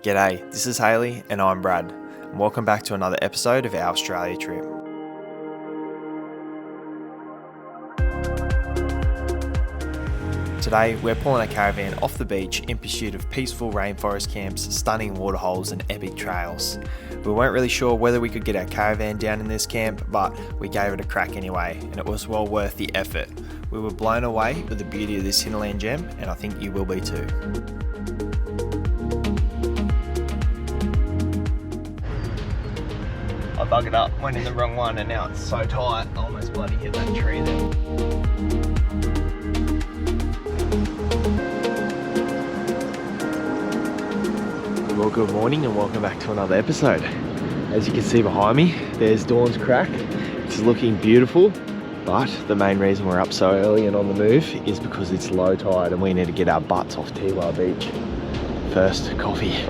G'day, this is Haley and I'm Brad, and welcome back to another episode of our Australia trip. Today we're pulling a caravan off the beach in pursuit of peaceful rainforest camps, stunning waterholes and epic trails. We weren't really sure whether we could get our caravan down in this camp, but we gave it a crack anyway, and it was well worth the effort. We were blown away with the beauty of this hinterland gem, and I think you will be too. I buggered up, went in the wrong one, and now it's so tight, I almost bloody hit that tree there. Well, good morning and welcome back to another episode. As you can see behind me, there's Dawn's Crack. It's looking beautiful, but the main reason we're up so early and on the move is because it's low tide and we need to get our butts off Teewah Beach. First, coffee.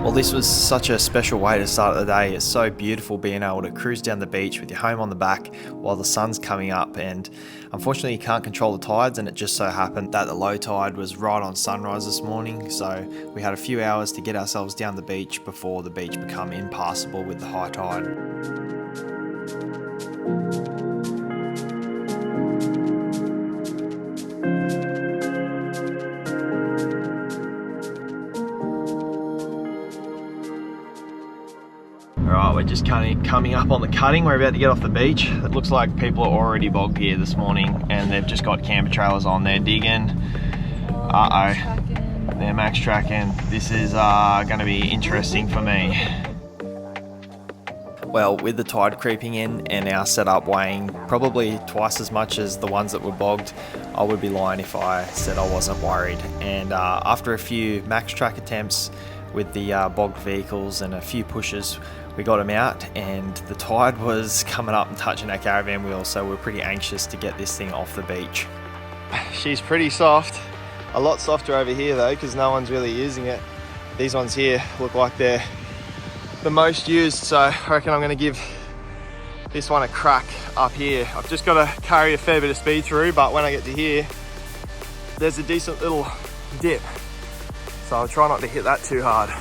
Well, this was such a special way to start the day. It's so beautiful being able to cruise down the beach with your home on the back while the sun's coming up, and unfortunately you can't control the tides, and it just so happened that the low tide was right on sunrise this morning, so we had a few hours to get ourselves down the beach before the beach became impassable with the high tide. Alright, we're just coming up on the cutting. We're about to get off the beach. It looks like people are already bogged here this morning and they've just got camper trailers on there digging. They're max tracking. This is going to be interesting for me. Well, with the tide creeping in and our setup weighing probably twice as much as the ones that were bogged, I would be lying if I said I wasn't worried. And after a few max track attempts with the bogged vehicles and a few pushes, we got them out, and the tide was coming up and touching our caravan wheel, so we're pretty anxious to get this thing off the beach. She's pretty soft. A lot softer over here though, because no one's really using it. These ones here look like they're the most used, so I reckon I'm going to give this one a crack up here. I've just got to carry a fair bit of speed through, but when I get to here, there's a decent little dip, so I'll try not to hit that too hard.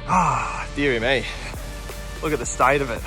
Ah, oh, dearie me. Look at the state of it.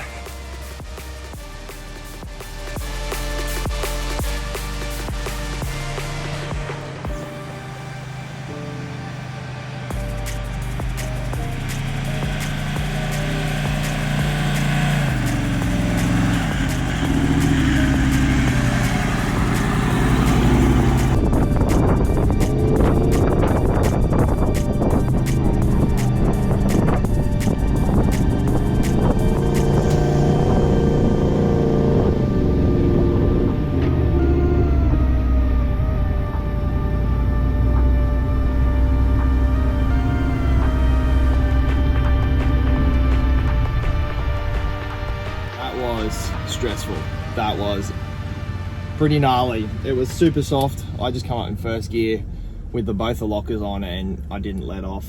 Stressful. That was pretty gnarly. It was super soft. I just come up in first gear with both the lockers on and I didn't let off.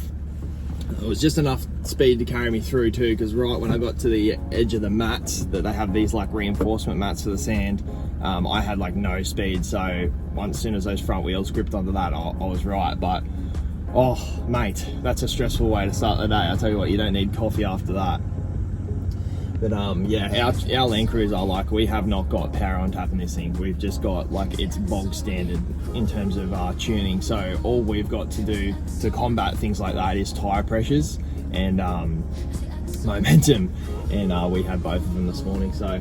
It was just enough speed to carry me through too, because right when I got to the edge of the mats, that they have these like reinforcement mats for the sand, I had like no speed, so as soon as those front wheels gripped onto that, I was right. But oh mate, that's a stressful way to start the day. I'll tell you what, you don't need coffee after that. But yeah, our Land Cruiser, like, we have not got power on tap in this thing. We've just got, like, it's bog standard in terms of tuning. So all we've got to do to combat things like that is tyre pressures and momentum. And we had both of them this morning. So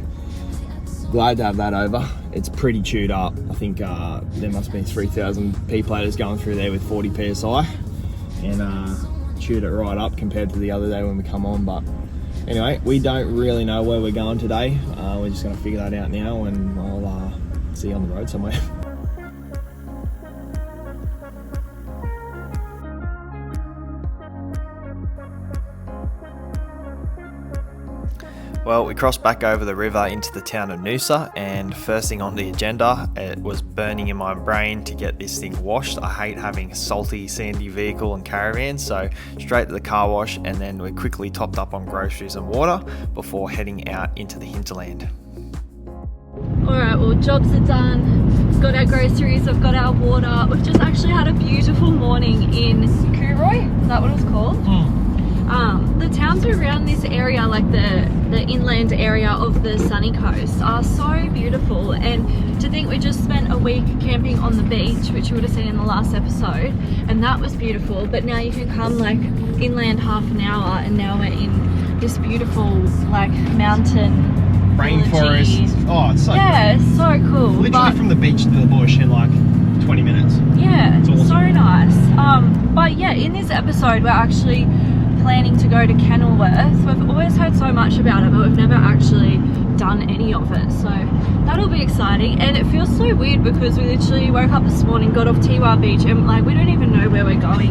glad to have that over. It's pretty chewed up. I think there must be 3,000 P platers going through there with 40 PSI. And chewed it right up compared to the other day when we come on. But anyway, we don't really know where we're going today. We're just going to figure that out now, and I'll see you on the road somewhere. Well, we crossed back over the river into the town of Noosa, and first thing on the agenda, it was burning in my brain to get this thing washed. I hate having a salty, sandy vehicle and caravan, so straight to the car wash, and then we quickly topped up on groceries and water before heading out into the hinterland. Alright, well, jobs are done. We've got our groceries, we've got our water. We've just actually had a beautiful morning in Kury, is that what it's called? The towns around this area, like the inland area of the sunny coast, are so beautiful, and to think we just spent a week camping on the beach, which you would have seen in the last episode, and that was beautiful, but now you can come like inland half an hour and now we're in this beautiful like mountain rainforest. Oh, it's so yeah, cool. It's so cool. Literally from the beach to the bush in like 20 minutes. Yeah, it's awesome. So nice. But yeah, in this episode we're actually planning to go to Kenilworth. We've always heard so much about it, but we've never actually done any of it, so that'll be exciting. And it feels so weird because we literally woke up this morning, got off Teewah Beach, and like we don't even know where we're going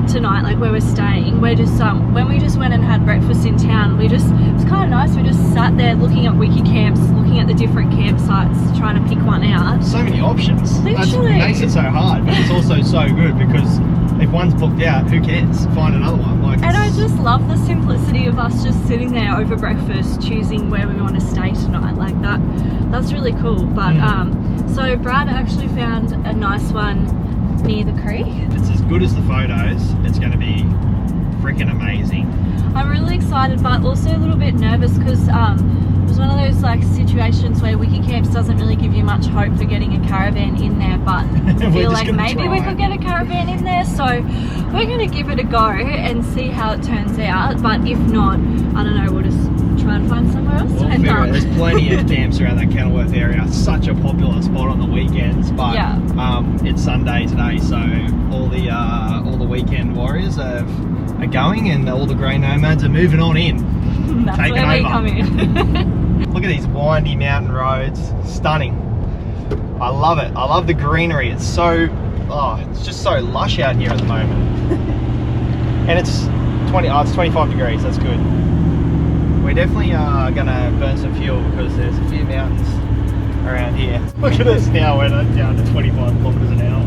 tonight, like where we're staying. We're just when we just went and had breakfast in town, it was kind of nice. We just sat there looking at wiki camps, looking at the different campsites, trying to pick one out. So many options. Literally. That makes it so hard, but it's also so good because if one's booked out, who cares? Find another one. And I just love the simplicity of us just sitting there over breakfast, choosing where we want to stay tonight. Like that's really cool. But so Brad actually found a nice one near the creek. It's as good as the photos. It's going to be freaking amazing. I'm really excited, but also a little bit nervous because it was one of those like situations where wiki camps doesn't really give you much hope for getting a caravan in there, but I feel like maybe we could get a caravan in there, so we're going to give it a go and see how it turns out. But if not, I don't know, we'll just try and find somewhere else to end up. There's plenty of camps around that Kenilworth area. It's such a popular spot on the weekends, but it's Sunday today, so all the weekend warriors are going, and all the grey nomads are moving on in. That's where we come in. Look at these windy mountain roads, stunning. I love it. I love the greenery. It's it's just so lush out here at the moment. And it's 25 degrees. That's good. We're definitely gonna burn some fuel because there's a few mountains around here. Look at us now. We're down to 25 kilometers an hour.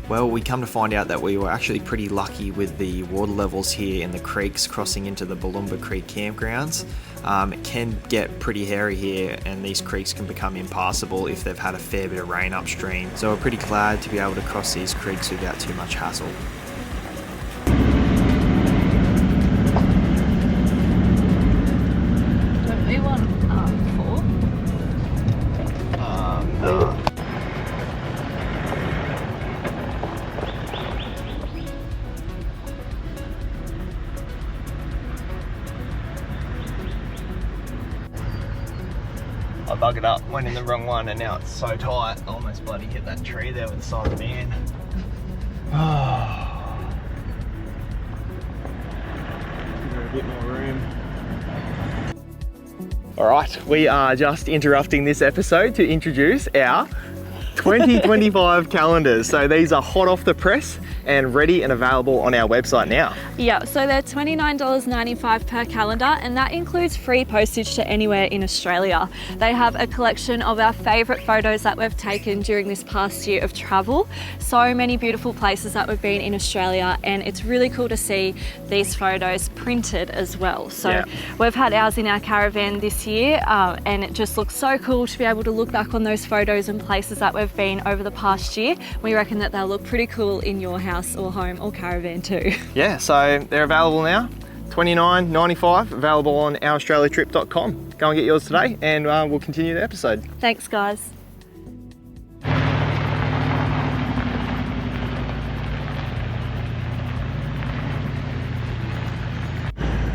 Well, we come to find out that we were actually pretty lucky with the water levels here in the creeks crossing into the Booloumba Creek campgrounds. It can get pretty hairy here, and these creeks can become impassable if they've had a fair bit of rain upstream. So we're pretty glad to be able to cross these creeks without too much hassle. Don't we want 4? No. I buggered up, went in the wrong one, and now it's so tight. I almost bloody hit that tree there with the side of the van. Give her a bit more room. Alright, we are just interrupting this episode to introduce our 2025 calendars. So these are hot off the press and ready and available on our website now. Yeah, so they're $29.95 per calendar, and that includes free postage to anywhere in Australia. They have a collection of our favourite photos that we've taken during this past year of travel. So many beautiful places that we've been in Australia, and it's really cool to see these photos printed as well. So we've had ours in our caravan this year, and it just looks so cool to be able to look back on those photos and places that we've been over the past year. We reckon that they'll look pretty cool in your house or home or caravan too. Yeah, so they're available now, $29.95, available on ouraustraliatrip.com. Go and get yours today, and we'll continue the episode. Thanks, guys.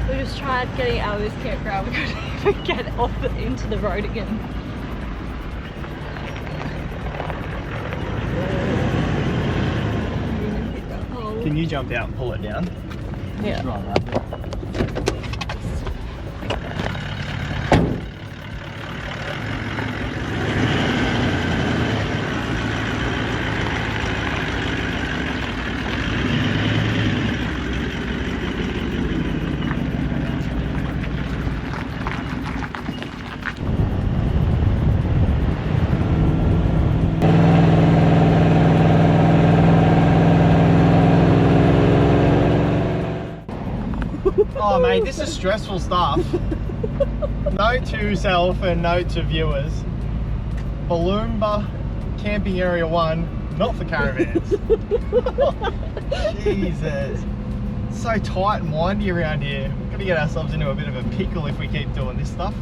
We just tried getting out of this campground. We couldn't even get off into the road again. Can you jump out and pull it down? Yeah. Oh mate, this is stressful stuff. Note to self and note to viewers. Booloumba Camping Area 1, not for caravans. Jesus. It's so tight and windy around here. We're gonna get ourselves into a bit of a pickle if we keep doing this stuff.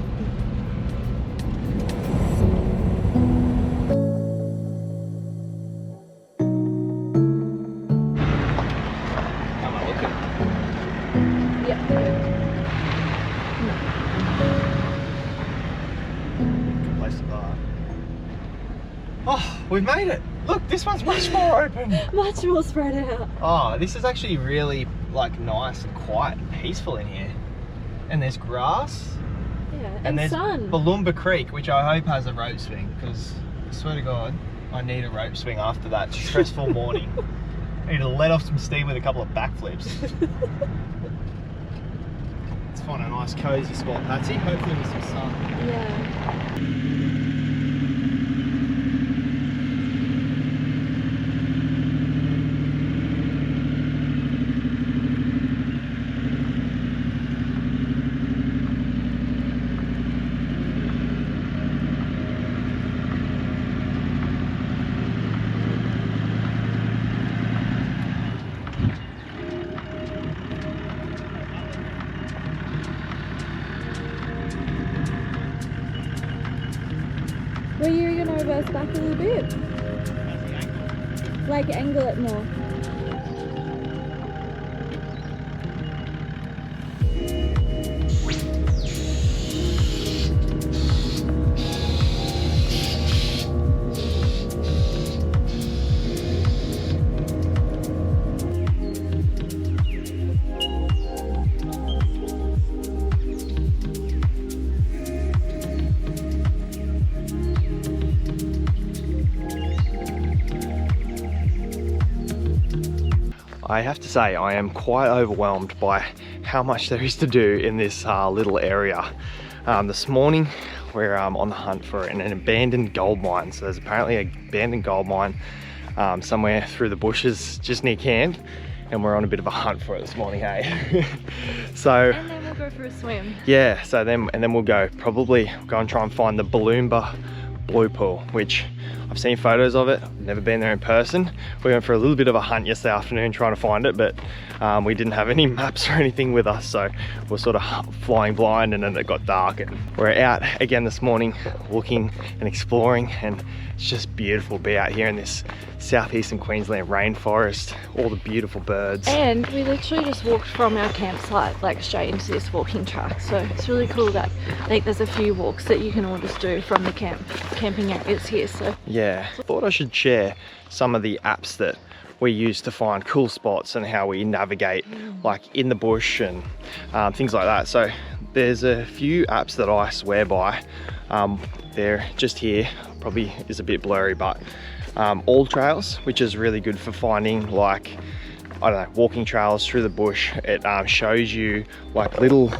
Oh, we've made it. Look, this one's much more open. Much more spread out. Oh, this is actually really like nice and quiet and peaceful in here. And there's grass. Yeah, And there's sun. Booloumba Creek, which I hope has a rope swing, because I swear to God, I need a rope swing after that stressful morning. I need to let off some steam with a couple of backflips. Let's find a nice cozy spot, Patsy. Hopefully with some sun. Yeah. Were you going to reverse back a little bit? Like angle it more. I have to say I am quite overwhelmed by how much there is to do in this little area. This morning we're on the hunt for an abandoned gold mine. So there's apparently an abandoned gold mine somewhere through the bushes just near camp, and we're on a bit of a hunt for it this morning, hey? So And then we'll go for a swim. yeah, so then we'll go and try and find the Booloumba Blue Pool, which I've seen photos of it, never been there in person. We went for a little bit of a hunt yesterday afternoon trying to find it, but we didn't have any maps or anything with us, so we're sort of flying blind, and then it got dark, and we're out again this morning looking and exploring, and it's just beautiful to be out here in this southeastern Queensland rainforest, all the beautiful birds. And we literally just walked from our campsite like straight into this walking track, so it's really cool that I think there's a few walks that you can all just do from the camping areas here. So yeah, I thought I should share some of the apps that we use to find cool spots and how we navigate like in the bush and things like that. So there's a few apps that I swear by. They're just here, probably is a bit blurry, but All Trails, which is really good for finding like, I don't know, walking trails through the bush. It shows you like little,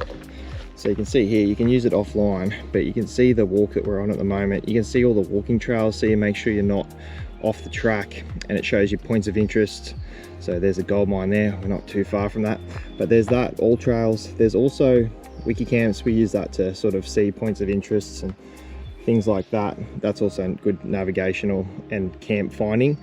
so you can see here, you can use it offline, but you can see the walk that we're on at the moment. You can see all the walking trails, so you make sure you're not off the track, and it shows you points of interest. So there's a gold mine there, we're not too far from that, but there's that, All Trails. There's also Wiki Camps, we use that to sort of see points of interest and things like that. That's also good navigational and camp finding.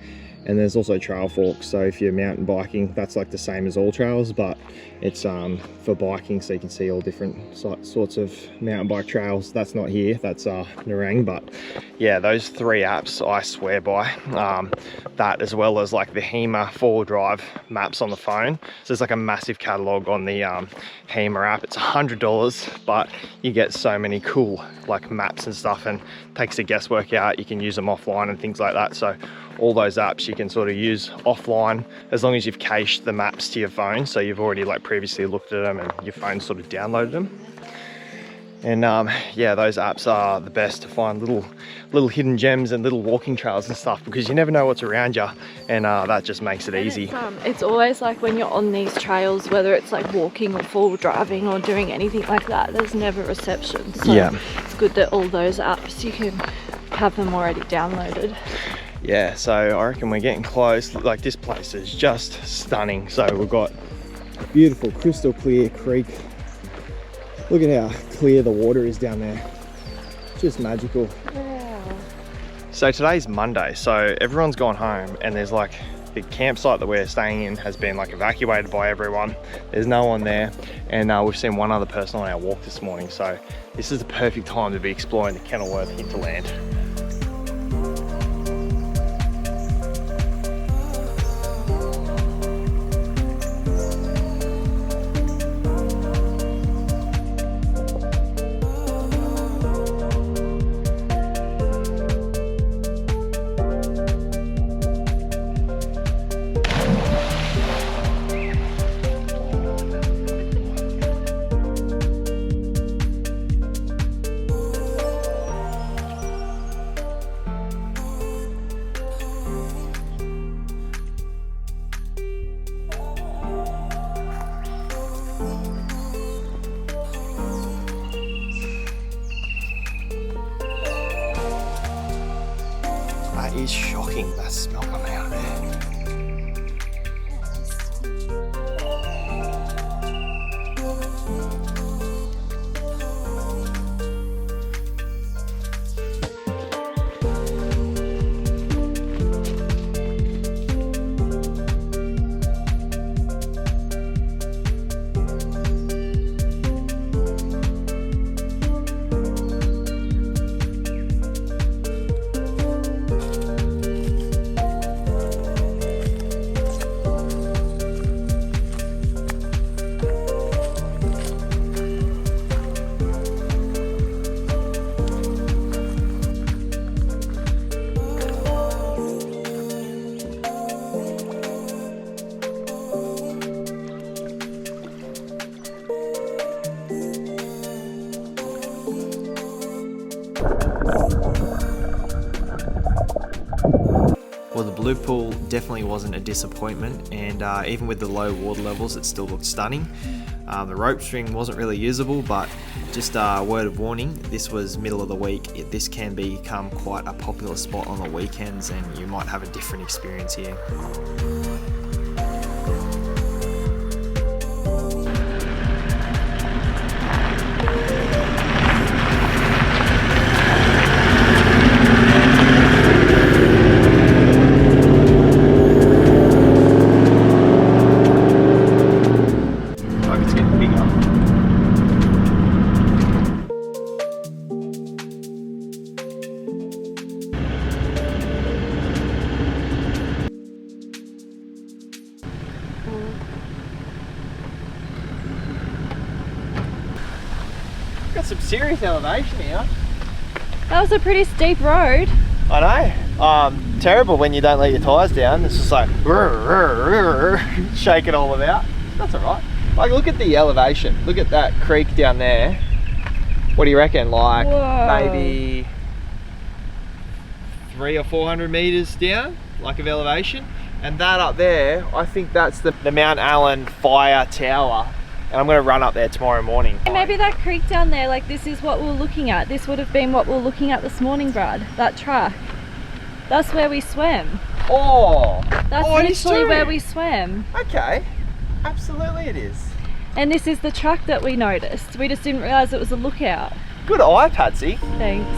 And there's also trail forks, so if you're mountain biking, that's like the same as all trails, but it's for biking, so you can see all different sorts of mountain bike trails. That's not here, that's Nerang. But yeah, those 3 apps I swear by. That, as well as like the HEMA 4-wheel drive maps on the phone. So there's like a massive catalog on the HEMA app. It's $100, but you get so many cool like maps and stuff, and takes the guesswork out. You can use them offline and things like that. So all those apps you can sort of use offline, as long as you've cached the maps to your phone, so you've already like previously looked at them and your phone sort of downloaded them. And yeah, those apps are the best to find little hidden gems and little walking trails and stuff, because you never know what's around you, and that just makes it easy. It's always like when you're on these trails, whether it's like walking or full driving or doing anything like that, there's never reception. So yeah, it's good that all those apps, you can have them already downloaded. Yeah, so I reckon we're getting close. Like, this place is just stunning. So we've got a beautiful crystal clear creek. Look at how clear the water is down there. Just magical. Yeah. So today's Monday, so everyone's gone home, and there's like the campsite that we're staying in has been like evacuated by everyone. There's no one there, and we've seen one other person on our walk this morning. So this is the perfect time to be exploring the Kenilworth hinterland. That is shocking, that smell coming out of there. Well, the blue pool definitely wasn't a disappointment, and even with the low water levels, it still looked stunning. The rope string wasn't really usable, but just a word of warning, this was middle of the week. This can become quite a popular spot on the weekends, and you might have a different experience here. Got some serious elevation here. That was a pretty steep road. I know. Terrible when you don't let your tyres down. It's just like shake it all about. That's alright. Like, look at the elevation. Look at that creek down there. What do you reckon? Like, whoa, maybe 300 or 400 meters down, like, of elevation. And that up there, I think that's the Mount Allen Fire Tower. And I'm going to run up there tomorrow morning. Maybe that creek down there, like, this is what we're looking at. This would have been what we were looking at this morning, Brad. That track. That's where we swim. Oh! That's literally where we swim. Okay. Absolutely it is. And this is the track that we noticed. We just didn't realise it was a lookout. Good eye, Patsy. Thanks.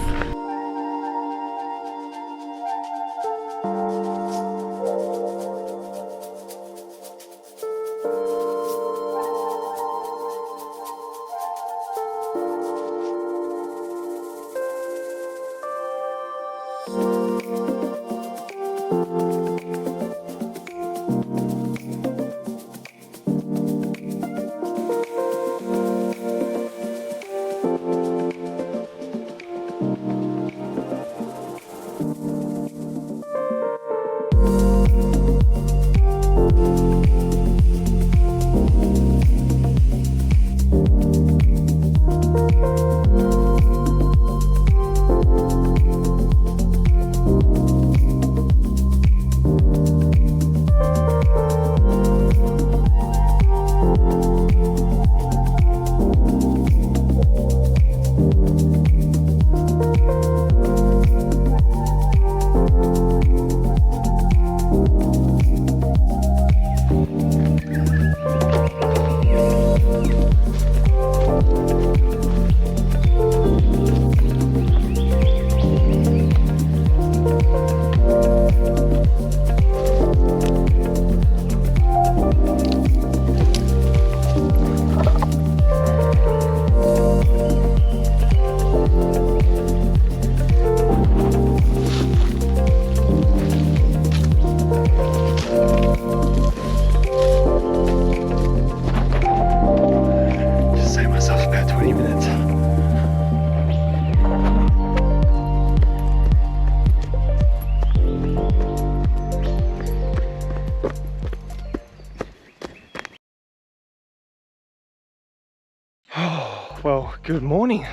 Well, good morning.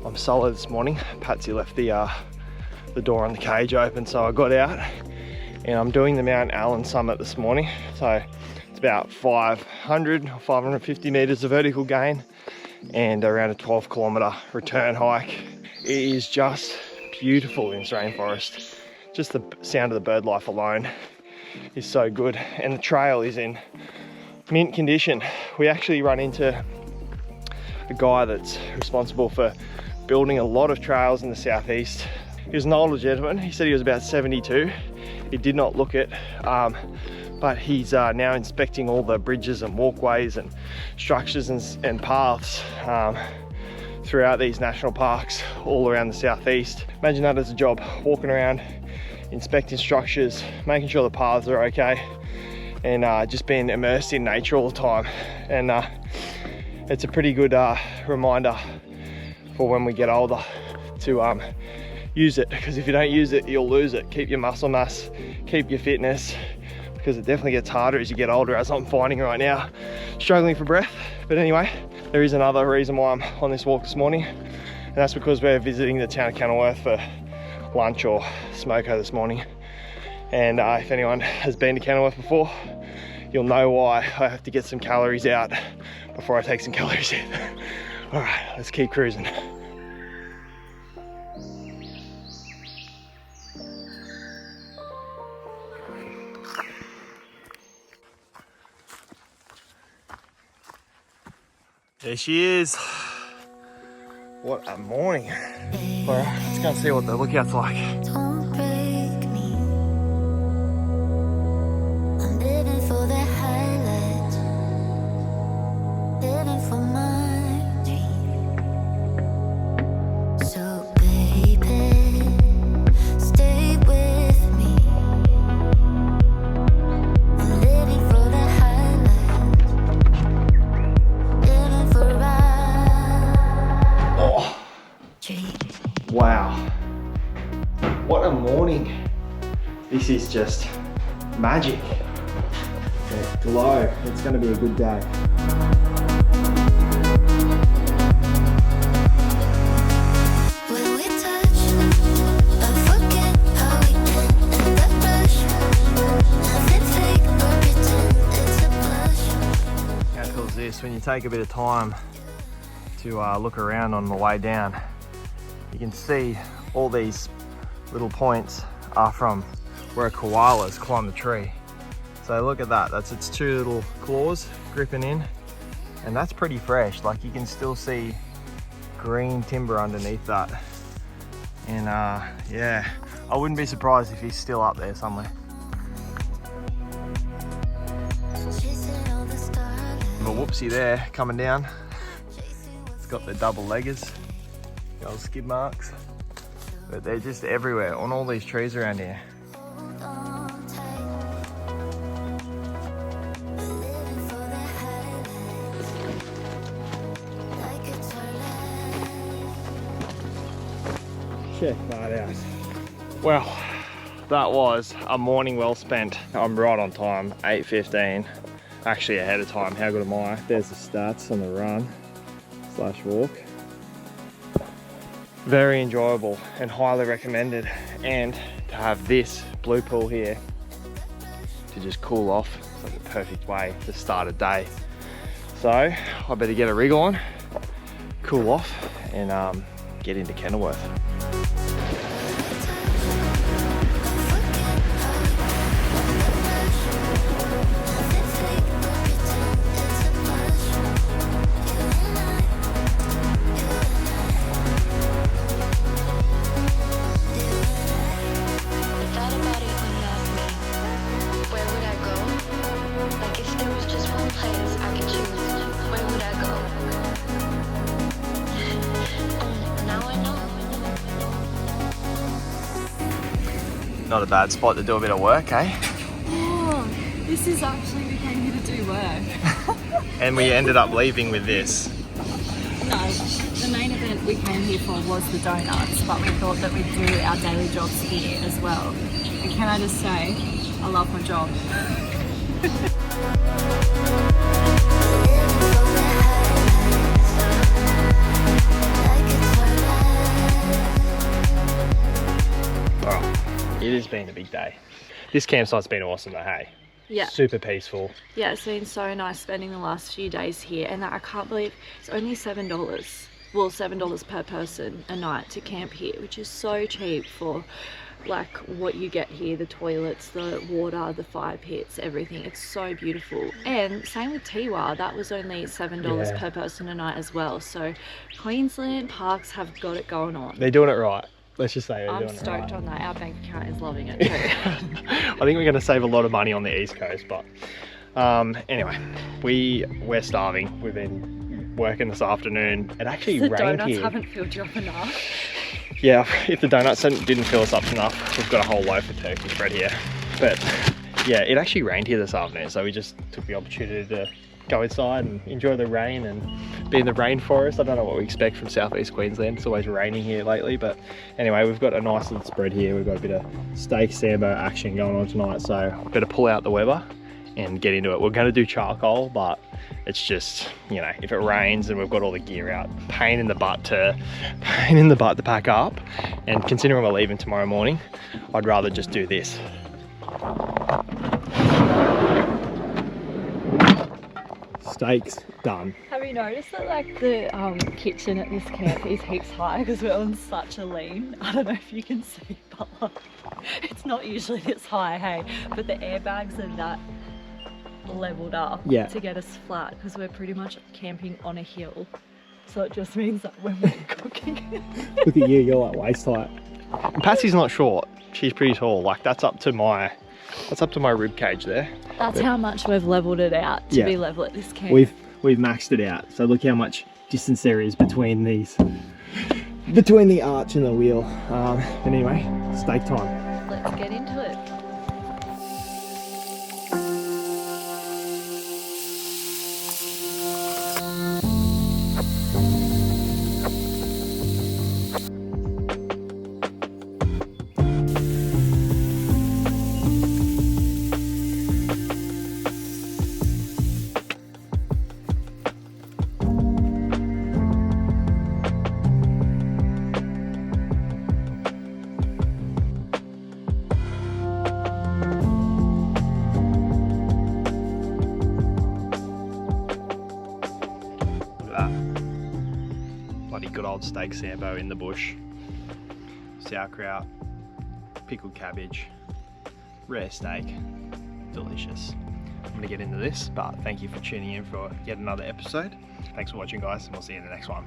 I'm solid this morning. Patsy left the door on the cage open, so I got out and I'm doing the Mount Allen summit this morning. So it's about 500 or 550 meters of vertical gain and around a 12-kilometer return hike. It is just beautiful in this rainforest. Just the sound of the bird life alone is so good, and the trail is in mint condition. We actually run into a guy that's responsible for building a lot of trails in the southeast. He was an older gentleman. He said he was about 72. He did not look it, but he's now inspecting all the bridges and walkways and structures and paths throughout these national parks all around the southeast. Imagine that as a job, walking around, inspecting structures, making sure the paths are okay, and just being immersed in nature all the time. And it's a pretty good reminder for when we get older to use it, because if you don't use it, you'll lose it. Keep your muscle mass, keep your fitness, because it definitely gets harder as you get older, as I'm finding right now, struggling for breath. But anyway, there is another reason why I'm on this walk this morning, and that's because we're visiting the town of Kenilworth for lunch or smoko this morning. And if anyone has been to Kenilworth before, you'll know why I have to get some calories out before I take some calories in. All right, let's keep cruising. There she is. What a morning. All right, let's go and see what the lookout's like. Don't break me. I'm living for the highlights, living for my dream. So baby, stay with me. I'm living for the highlights, living for our dream. Wow, what a morning. This is just magic. That glow, it's gonna be a good day. When we touch, I forget how we met in that rush. Nothing fake or pretend, it's a blush. How cool is this? When you take a bit of time to look around on the way down, you can see all these little points are from where koalas climb the tree. So look at that, that's its two little claws gripping in, and that's pretty fresh. Like, you can still see green timber underneath that. And yeah, I wouldn't be surprised if he's still up there somewhere. Chasing all the stars. A whoopsie there coming down. It's got the double leggers, the old skid marks, but they're just everywhere on all these trees around here. Hold on tight. We're living for the highlights, like it's our life. Check that out. Well, that was a morning well spent. I'm right on time, 8:15. Actually ahead of time, how good am I? There's the stats on the run / walk. Very enjoyable and highly recommended. And to have this blue pool here to just cool off, it's like the perfect way to start a day. So I better get a rig on, cool off, and get into Kenilworth. Not a bad spot to do a bit of work, eh? Oh, this is actually, we came here to do work. And we ended up leaving with this. No, the main event we came here for was the donuts, but we thought that we'd do our daily jobs here as well. And can I just say, I love my job. it has been a big day. This campsite's been awesome though, hey? Yeah. Super peaceful. Yeah, it's been so nice spending the last few days here, and I can't believe it's only $7. Well, $7 per person a night to camp here, which is so cheap for like what you get here, the toilets, the water, the fire pits, everything. It's so beautiful. And same with Teewah, that was only $7 per person a night as well. So Queensland parks have got it going on. They're doing it right. Let's just say I'm stoked on that. Our bank account is loving it too. I think we're going to save a lot of money on the East Coast, but anyway, we're starving. We've been working this afternoon. It actually the rained donuts here. haven't filled you up enough. Yeah, if the donuts didn't fill us up enough, we've got a whole loaf of turkey bread here. But yeah, it actually rained here this afternoon, so we just took the opportunity to go inside and enjoy the rain and be in the rainforest. I don't know what we expect from southeast Queensland. It's always raining here lately, but anyway, we've got a nice little spread here. We've got a bit of steak sambo action going on tonight, so we've got to pull out the Weber and get into it. We're going to do charcoal, but it's just, you know, if it rains and we've got all the gear out, pain in the butt to pack up. And considering we're leaving tomorrow morning, I'd rather just do this. Steaks done. Have you noticed that like the kitchen at this camp is heaps high because we're on such a lean? I don't know if you can see, but like, it's not usually this high, hey? But the airbags are that leveled up to get us flat because we're pretty much camping on a hill. So it just means that when we're cooking. Look at you, you're like waist height. And Patsy's not short, she's pretty tall. Like that's up to my rib cage there. That's how much we've leveled it out to be level at this camp. We've maxed it out. So look how much distance there is between the arch and the wheel. Anyway, steak time. Let's get into it. Good old steak sambo in the bush, sauerkraut, pickled cabbage, rare steak, delicious. I'm gonna get into this, but thank you for tuning in for yet another episode. Thanks for watching, guys, and we'll see you in the next one.